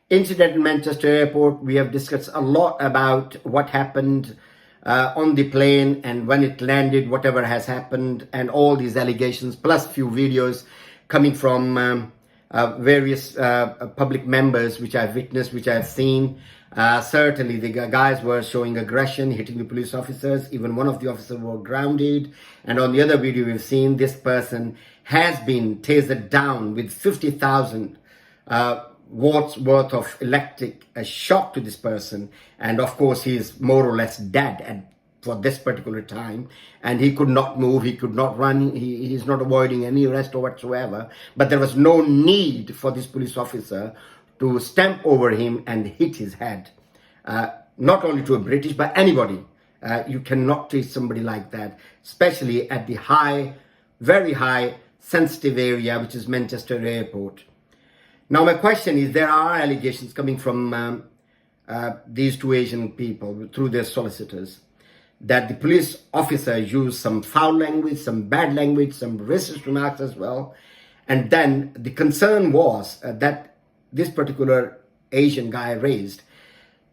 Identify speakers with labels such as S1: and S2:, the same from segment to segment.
S1: Incident in Manchester Airport. We have discussed a lot about what happened on the plane and when it landed, whatever has happened, and all these allegations, plus few videos coming from various public members, which I've witnessed, which I've seen. Certainly, the guys were showing aggression, hitting the police officers. Even one of the officers were grounded. And on the other video we've seen, this person has been tasered down with 50,000 watts worth of electric shock to this person, and of course he is more or less dead for this particular time, and he could not move, he could not run, he's not avoiding any arrest or whatsoever. But there was no need for this police officer to stamp over him and hit his head, not only to a British but anybody. You cannot treat somebody like that, especially at the high, very high sensitive area, which is Manchester Airport. Now, my question is, there are allegations coming from these two Asian people through their solicitors that the police officer used some foul language, some bad language, some racist remarks as well. And then the concern was that this particular Asian guy raised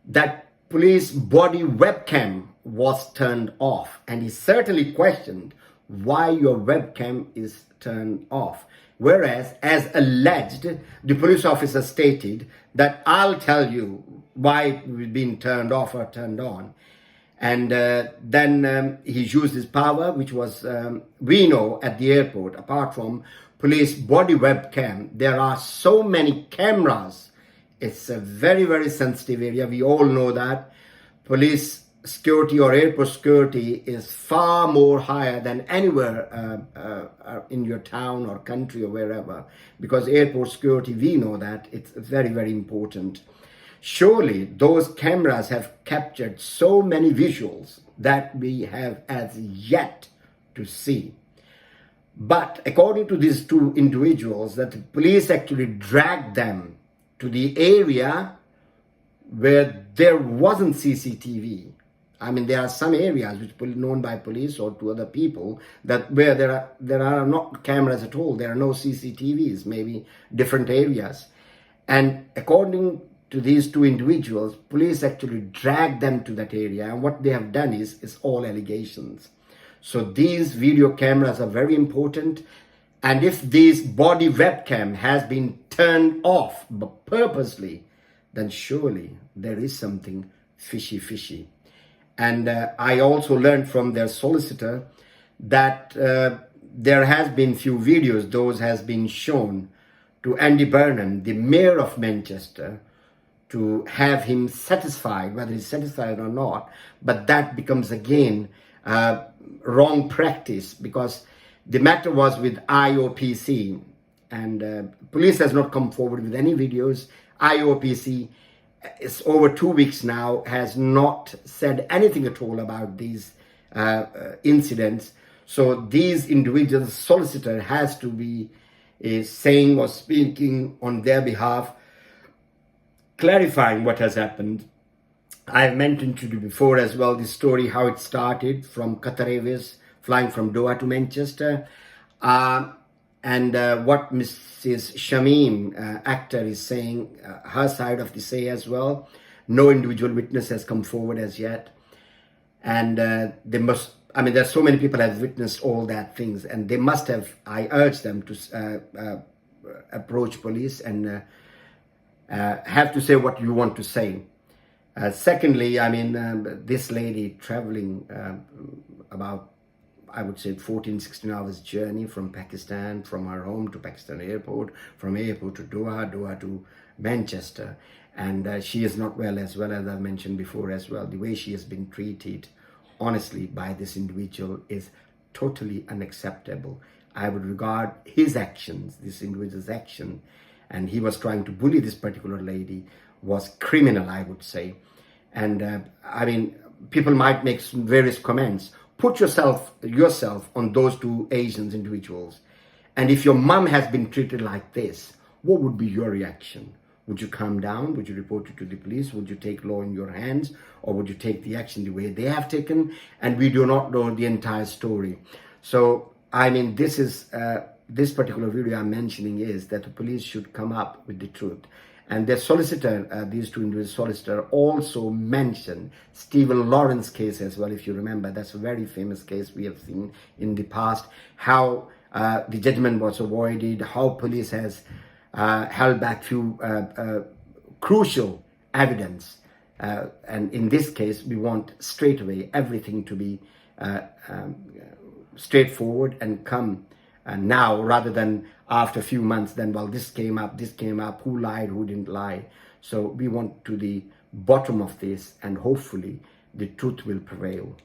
S1: that police body webcam was turned off. And he certainly questioned why your webcam is turned off. Whereas, as alleged, the police officer stated that I'll tell you why it's been turned off or turned on. And then he used his power, which was, we know at the airport, apart from police body webcam, there are so many cameras. It's a very, very sensitive area. We all know that. Police security or airport security is far more higher than anywhere in your town or country or wherever, because airport security, we know that it's very, very important. Surely those cameras have captured so many visuals that we have as yet to see. But according to these two individuals, that the police actually dragged them to the area where there wasn't CCTV. I mean, there are some areas which are known by police or to other people that where there are not cameras at all. There are no CCTVs, maybe different areas. And according to these two individuals, police actually dragged them to that area. And what they have done is all allegations. So these video cameras are very important. And if this body webcam has been turned off purposely, then surely there is something fishy. And I also learned from their solicitor that there has been few videos, those has been shown to Andy Burnham, the mayor of Manchester, to have him satisfied, whether he's satisfied or not. But that becomes again wrong practice, because the matter was with IOPC, and police has not come forward with any videos. IOPC, it's over 2 weeks now, has not said anything at all about these incidents. So these individuals, solicitor has to be saying or speaking on their behalf, clarifying what has happened. I've mentioned to you before as well the story, how it started from Qatar Airways, flying from Doha to Manchester. And what Mrs. Shamim, actor, is saying, her side of the say as well. No individual witness has come forward as yet. And they must, I mean, there's so many people have witnessed all that things, and they must have, I urge them to approach police and have to say what you want to say. Secondly, I mean, this lady traveling about, I would say 14, 16 hours journey from Pakistan, from her home to Pakistan airport, from airport to Doha, Doha to Manchester. And she is not well as I've mentioned before as well. The way she has been treated, honestly, by this individual is totally unacceptable. I would regard his actions, this individual's action, and he was trying to bully this particular lady, was criminal, I would say. And I mean, people might make some various comments. Put yourself on those two Asian individuals. And if your mom has been treated like this, what would be your reaction? Would you calm down? Would you report it to the police? Would you take law in your hands? Or would you take the action the way they have taken? And we do not know the entire story. So, I mean, this particular video I'm mentioning is that the police should come up with the truth. And their solicitor, these two individual solicitor, also mentioned Stephen Lawrence case as well. If you remember, that's a very famous case we have seen in the past, how the judgment was avoided, how police has held back few crucial evidence. And in this case, we want straight away everything to be straightforward and come now, rather than after a few months, then, well, this came up, who lied, who didn't lie. So we want to the bottom of this, and hopefully the truth will prevail.